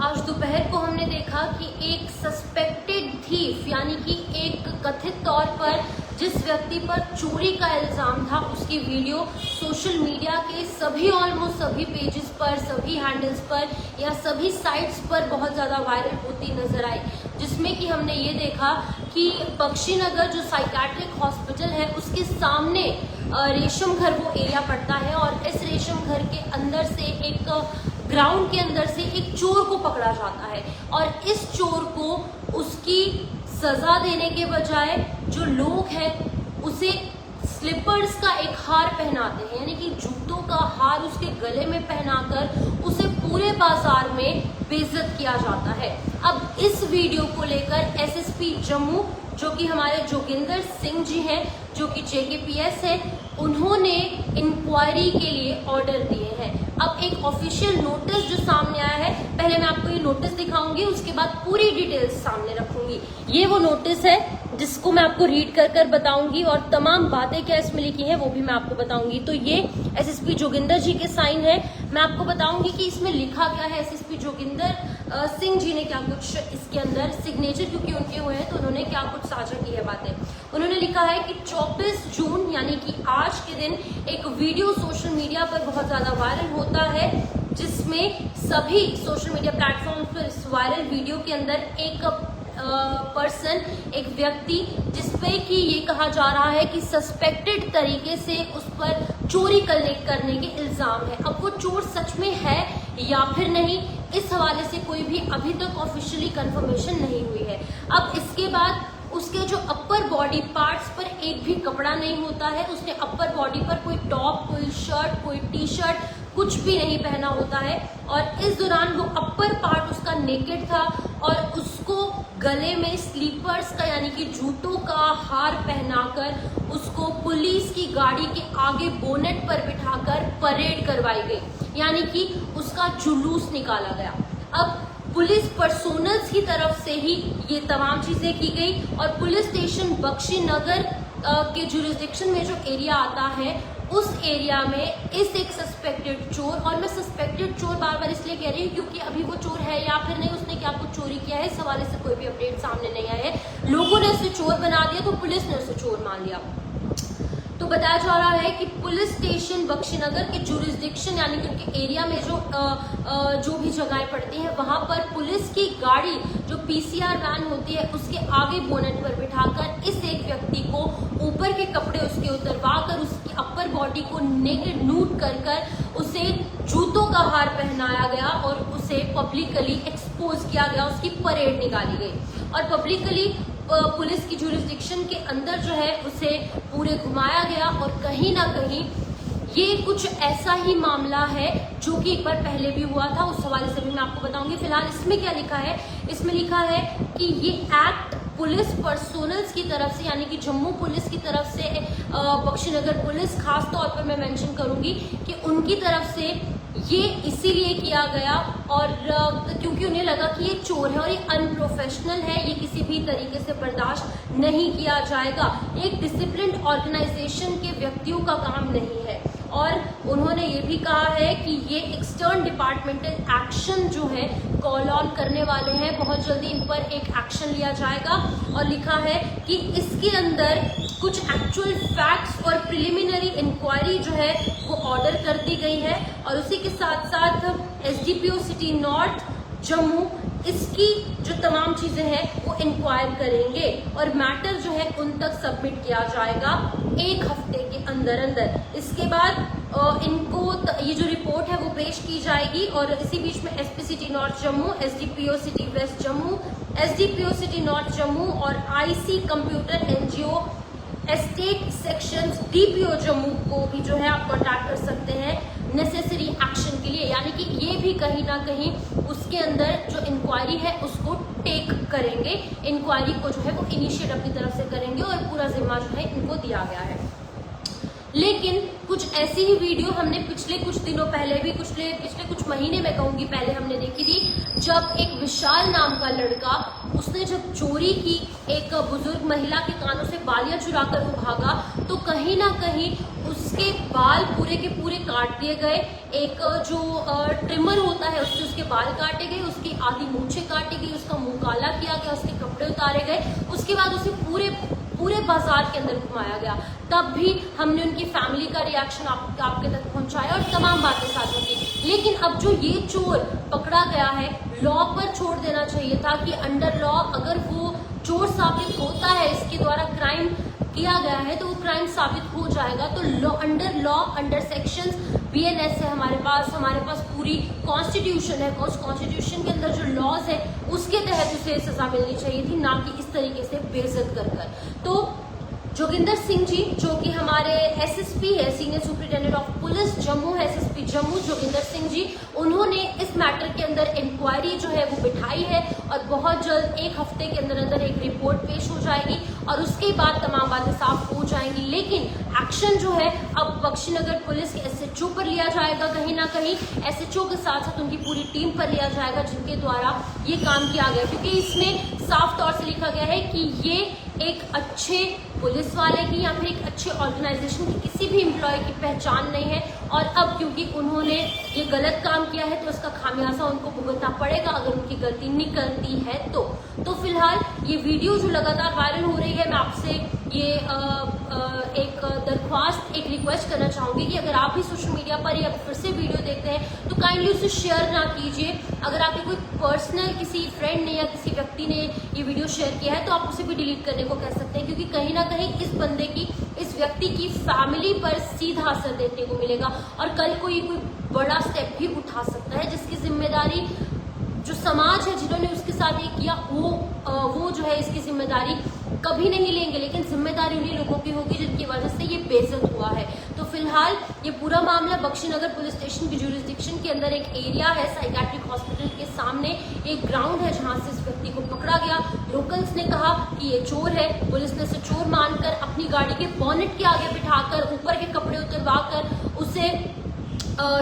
आज दोपहर को हमने देखा कि एक सस्पेक्टेड थीफ यानी कि एक कथित तौर पर जिस व्यक्ति पर चोरी का इल्जाम था उसकी वीडियो सोशल मीडिया के ऑलमोस्ट सभी पेजेस पर, सभी हैंडल्स पर या सभी साइट्स पर बहुत ज़्यादा वायरल होती नजर आई, जिसमें कि हमने ये देखा कि बख्शीनगर जो साइकेट्रिक हॉस्पिटल है उसके सामने रेशम घर वो एरिया पड़ता है और इस रेशम घर के अंदर से एक ग्राउंड के अंदर से एक चोर को पकड़ा जाता है और इस चोर को उसकी सजा देने के बजाय जो लोग हैं उसे स्लीपर्स का एक हार पहनाते हैं, यानी कि जूतों का हार उसके गले में पहनाकर उसे पूरे बाजार में बेइज्जत किया जाता है। अब इस वीडियो को लेकर एसएसपी जम्मू जो कि हमारे जोगिंदर सिंह जी हैं, जो कि जेकेपीएस है, उन्होंने इंक्वायरी के लिए ऑर्डर दिए हैं। अब एक ऑफिशियल नोटिस जो सामने आया है, पहले मैं आपको ये नोटिस दिखाऊंगी, उसके बाद पूरी डिटेल्स सामने रखूंगी। ये वो नोटिस है जिसको मैं आपको रीड कर बताऊंगी और तमाम बातें क्या इसमें लिखी हैं वो भी मैं आपको बताऊंगी। तो ये एसएसपी जोगिंदर जी के साइन है। मैं आपको बताऊंगी कि इसमें लिखा क्या है, एसएसपी जोगिंदर सिंह जी ने क्या कुछ इसके अंदर सिग्नेचर क्योंकि उनके हुए हैं तो उन्होंने क्या कुछ साझा की है बातें। उन्होंने लिखा है कि 24 जून यानी कि आज के दिन एक वीडियो सोशल मीडिया पर बहुत ज्यादा वायरल होता है, जिसमें सभी सोशल मीडिया प्लेटफॉर्म पर इस वायरल वीडियो के अंदर एक पर्सन, एक व्यक्ति जिसपे कि ये कहा जा रहा है कि सस्पेक्टेड तरीके से उस पर चोरी करने के इल्जाम है। अब वो चोर सच में है या फिर नहीं, इस हवाले से कोई भी अभी तक ऑफिशियली कंफर्मेशन नहीं हुई है। अब इसके बाद उसके जो अपर बॉडी पार्ट्स पर एक भी कपड़ा नहीं होता है, उसने अपर बॉडी पर कोई टॉप, कोई शर्ट, कोई टी शर्ट कुछ भी नहीं पहना होता है और इस दौरान वो अपर पार्ट उसका नेकेड था और उसको गले में स्लीपर्स का यानी कि जूतों का हार पहनाकर उसको पुलिस की गाड़ी के आगे बोनेट पर बिठाकर परेड करवाई गई, यानी कि उसका जुलूस निकाला गया। अब पुलिस पर्सोनल्स की तरफ से ही ये तमाम चीजें की गई और पुलिस स्टेशन बख्शीनगर के जुरिस्डिक्शन में जो एरिया आता है उस एरिया में इस एक सस्पेक्टेड चोर, और मैं सस्पेक्टेड चोर बार बार इसलिए कह रही हूँ क्योंकि अभी वो चोर है या फिर नहीं, उसने क्या कुछ चोरी किया है इस हवाले से कोई भी अपडेट सामने नहीं आया है। लोगों ने उसे चोर बना दिया तो पुलिस ने उसे चोर मान लिया। तो बताया जा रहा है कि पुलिस स्टेशन बख्शीनगर के जुरिस्डिक्शन यानी कि उनके एरिया में जो भी जगहें पड़ती हैं वहां पर पुलिस की गाड़ी जो पीसीआर वैन होती है उसके आगे बोनेट पर बिठाकर इस एक व्यक्ति को ऊपर के कपड़े उसके उतरवा कर उसकी अपर बॉडी को नेकेड नूड कर उसे जूतों का हार पहनाया गया और उसे पब्लिकली एक्सपोज किया गया, उसकी परेड निकाली गई और पब्लिकली पुलिस की जुरिस्डिक्शन के अंदर जो है उसे पूरे घुमाया गया। और कहीं ना कहीं ये कुछ ऐसा ही मामला है जो कि एक बार पहले भी हुआ था, उस हवाले से भी मैं आपको बताऊंगी। फिलहाल इसमें क्या लिखा है, इसमें लिखा है कि ये एक्ट पुलिस पर्सोनल्स की तरफ से यानी कि जम्मू पुलिस की तरफ से बख्शीनगर पुलिस खास तौर पर मैं मेंशन करूंगी कि उनकी तरफ से ये इसीलिए किया गया और क्योंकि उन्हें लगा कि ये चोर है और ये अनप्रोफेशनल है, ये किसी भी तरीके से बर्दाश्त नहीं किया जाएगा, एक डिसिप्लिन्ड ऑर्गेनाइजेशन के व्यक्तियों का काम नहीं है। और उन्होंने ये भी कहा है कि ये एक्सटर्न डिपार्टमेंटल एक्शन जो है कॉल ऑन करने वाले हैं, बहुत जल्दी इन पर एक एक्शन लिया जाएगा। और लिखा है कि इसके अंदर कुछ एक्चुअल फैक्ट्स और प्रिलिमिनरी इंक्वायरी जो है वो ऑर्डर कर दी गई है और उसी के साथ साथ एसडीपीओ सिटी नॉर्थ जम्मू इसकी जो तमाम चीजें हैं वो इंक्वायर करेंगे और मैटर जो है उन तक सबमिट किया जाएगा 1 हफ्ते के अंदर। इसके बाद इनको ये जो रिपोर्ट है वो पेश की जाएगी और इसी बीच में SP city north Jammu, SDPO city west Jammu, SDPO city north Jammu और IC computer NGO estate sections DPO Jammu को भी जो है आप कॉन्टैक्ट कर सकते हैं नेसेसरी एक्शन के लिए, यानी कि ये भी कहीं ना कहीं उसके अंदर जो इंक्वायरी है उसको टेक करेंगे, इंक्वायरी को जो है वो इनिशिएट अपनी तरफ से करेंगे और पूरा जिम्मा जो है इनको दिया गया है। लेकिन कुछ ऐसी ही वीडियो हमने पिछले कुछ दिनों पहले भी पिछले कुछ महीने में कहूंगी पहले हमने देखी थी, जब एक विशाल नाम का लड़का उसने जब चोरी की एक बुजुर्ग महिला के कानों से बालियां चुराकर वो भागा तो कहीं ना कहीं उसके बाल पूरे के पूरे काट दिए गए। एक जो ट्रिमर होता है उससे उसके बाल काटे गए, उसकी आधी मूछे काटी गई, उसका मुंह काला किया गया, उसके कपड़े उतारे गए। उसके बाद उसे पूरे बाजार के अंदर घुमाया गया। तब भी हमने उनकी फैमिली का रिएक्शन आपके तक पहुंचाया और तमाम बातें साझा की। लेकिन अब जो ये चोर पकड़ा गया है, लॉ पर छोड़ देना चाहिए था कि अंडर लॉ अगर वो चोर साबित होता है, इसके द्वारा क्राइम किया गया है तो वो क्राइम साबित हो जाएगा। तो लॉ अंडर सेक्शंस BNS है हमारे पास पूरी कॉन्स्टिट्यूशन है। कॉन्स्टिट्यूशन के अंदर जो लॉज है उसके तहत उसे सजा मिलनी चाहिए थी, ना कि इस तरीके से बेइज्जत कर। तो जोगिंदर सिंह जी जो कि हमारे SSP है, senior superintendent of police Jammu, SSP Jammu Joginder Singh ji, उन्होंने इस मैटर के अंदर इंक्वायरी जो है वो बिठाई है और बहुत जल्द 1 हफ्ते के अंदर एक रिपोर्ट पेश हो जाएगी और उसके बाद तमाम बातें साफ हो जाएंगी। लेकिन एक्शन जो है अब बख्शीनगर पुलिस के SHO पर लिया जाएगा, कहीं ना कहीं SHO के साथ साथ उनकी पूरी टीम पर लिया जाएगा जिनके द्वारा ये काम किया गया, क्योंकि इसमें साफ तौर से लिखा गया है कि ये एक अच्छे पुलिस वाले की या फिर एक अच्छे ऑर्गेनाइजेशन की किसी भी एम्प्लॉय की पहचान नहीं है। और अब क्योंकि उन्होंने ये गलत काम किया है तो इसका खामियाजा उनको भुगतना पड़ेगा अगर उनकी गलती निकलती है तो फिलहाल ये वीडियो जो लगातार वायरल हो रही है, मैं आपसे ये एक दरख्वास्त, एक रिक्वेस्ट करना चाहूंगी कि अगर आप भी सोशल मीडिया पर या फिर से वीडियो देखते हैं तो काइंडली उसे शेयर ना कीजिए। अगर आपके कोई पर्सनल किसी फ्रेंड ने या किसी व्यक्ति ने ये वीडियो शेयर किया है तो आप उसे भी डिलीट करने को कह सकते हैं, क्योंकि कहीं ना कहीं इस व्यक्ति की फैमिली पर सीधा असर देखने को मिलेगा और कल कोई बड़ा स्टेप भी उठा सकता है जिसकी जिम्मेदारी जो समाज है जिन्होंने उसके साथ ये किया वो जो है इसकी जिम्मेदारी कभी नहीं लेंगे, लेकिन जिम्मेदारी उन्हीं लोगों की होगी जिनकी वजह से ये बेइज्जत हुआ है। तो फिलहाल ये पूरा मामला बख्शीनगर पुलिस स्टेशन की जुरिस्डिक्शन के अंदर एक एरिया है, साइकियाट्रिक हॉस्पिटल के सामने एक ग्राउंड है जहां से इस व्यक्ति को पकड़ा गया। लोकल्स ने कहा कि ये चोर है, पुलिस ने इसे चोर मानकर अपनी गाड़ी के बॉनेट के आगे बिठाकर ऊपर के कपड़े उतरवा कर उसे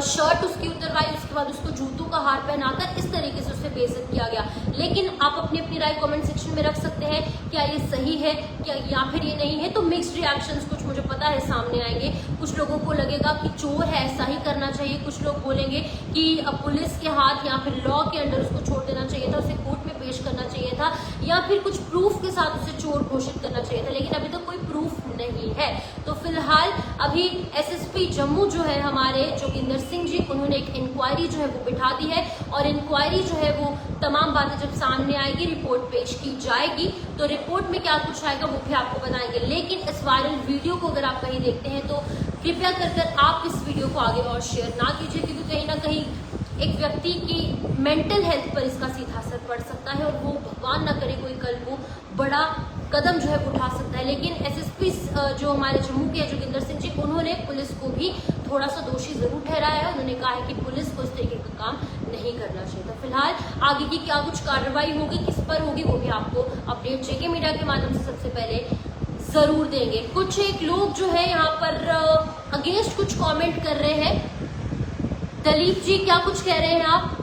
शर्ट उसकी उतरवाई, उसके बाद उसको जूतों का हार पहनाकर इस तरीके से उसे बेइज्जत किया गया। लेकिन आप अपनी राय कमेंट सेक्शन में रख सकते हैं, क्या ये सही है क्या या फिर ये नहीं है। तो मिक्स्ड रिएक्शंस कुछ मुझे पता है सामने आएंगे। कुछ लोगों को लगेगा कि चोर है ऐसा ही करना चाहिए, कुछ लोग बोलेंगे कि पुलिस के हाथ या फिर लॉ के अंडर उसको छोड़ देना चाहिए था, उसे कोर्ट में पेश करना चाहिए था या फिर कुछ प्रूफ के साथ उसे चोर घोषित करना चाहिए था, लेकिन अभी तक कोई प्रूफ नहीं है। तो फिलहाल अभी SSP जम्मू जो है हमारे जोगिंदर सिंह जी, उन्होंने एक इंक्वायरी जो है वो बिठा दी है और इंक्वायरी जो है वो तमाम बातें जब सामने आएगी, रिपोर्ट पेश की जाएगी तो रिपोर्ट में क्या कुछ आएगा वो भी आपको बताएंगे। लेकिन इस वायरल वीडियो को अगर आप कहीं देखते हैं तो कृपया कर आप इस वीडियो को आगे और शेयर ना कीजिए, क्योंकि कहीं ना कहीं एक व्यक्ति की मेंटल हेल्थ पर इसका सीधा असर पड़ सकता है और वो भगवान ना करे कोई कल वो बड़ा कदम जो है उठा सकता है। लेकिन SSP जो हमारे जम्मू के जोगिंदर सिंह जी, उन्होंने पुलिस को भी थोड़ा सा दोषी जरूर ठहराया है। उन्होंने कहा है कि पुलिस को इस तरीके का काम नहीं करना चाहिए। तो फिलहाल आगे की क्या कुछ कार्रवाई होगी, किस पर होगी, वो भी आपको अपडेट JK मीडिया के माध्यम से सबसे पहले जरूर देंगे। कुछ एक लोग जो है यहाँ पर अगेंस्ट कुछ कॉमेंट कर रहे हैं। दलीप जी क्या कुछ कह रहे हैं आप,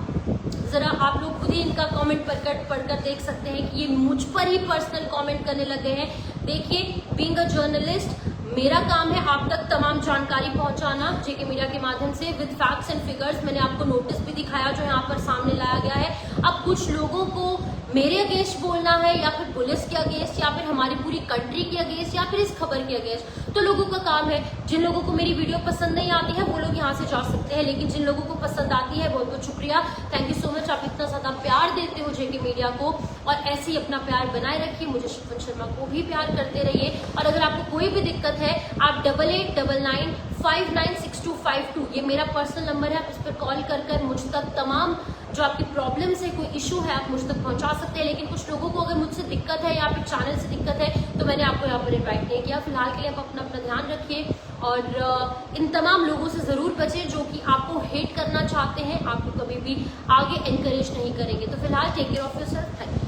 जरा आप लोग खुद ही इनका कमेंट पढ़कर देख सकते हैं कि ये मुझ पर ही पर्सनल कमेंट करने लगे हैं। देखिए, बीइंग अ जर्नलिस्ट मेरा काम है आप तक तमाम जानकारी पहुंचाना JK मीडिया के माध्यम से विद फैक्ट्स एंड फिगर्स। मैंने आपको नोटिस भी दिखाया जो यहाँ पर सामने लाया गया है। अब कुछ लोगों को मेरे अगेंस्ट बोलना है या फिर पुलिस के अगेंस्ट या फिर हमारी पूरी कंट्री के अगेंस्ट या फिर इस खबर के अगेंस्ट, तो लोगों का काम है। जिन लोगों को मेरी वीडियो पसंद नहीं आती है वो लोग यहाँ से जा सकते हैं, लेकिन जिन लोगों को पसंद आती है बहुत बहुत शुक्रिया, थैंक यू सो मच। आप इतना ज्यादा प्यार देते हो JK मीडिया को और ऐसे ही अपना प्यार बनाए रखिए। मुझे शिवन शर्मा को भी प्यार करते रहिए और अगर आपको कोई भी दिक्कत है आप 8899596252 ये मेरा पर्सनल नंबर है, आप इस पर कॉल कर मुझ तक तमाम जो आपकी प्रॉब्लम्स है, कोई इशू है, आप मुझ तक पहुंचा सकते हैं। लेकिन कुछ लोगों को अगर मुझसे दिक्कत है या फिर चैनल से दिक्कत है तो मैंने आपको यहाँ पर इन्वाइट नहीं किया। फिलहाल के लिए आप अपना ध्यान रखिए और इन तमाम लोगों से जरूर बचें जो कि आपको हेट करना चाहते हैं, आपको कभी भी आगे एनकरेज नहीं करेंगे। तो फिलहाल take care of yourself. Thank you.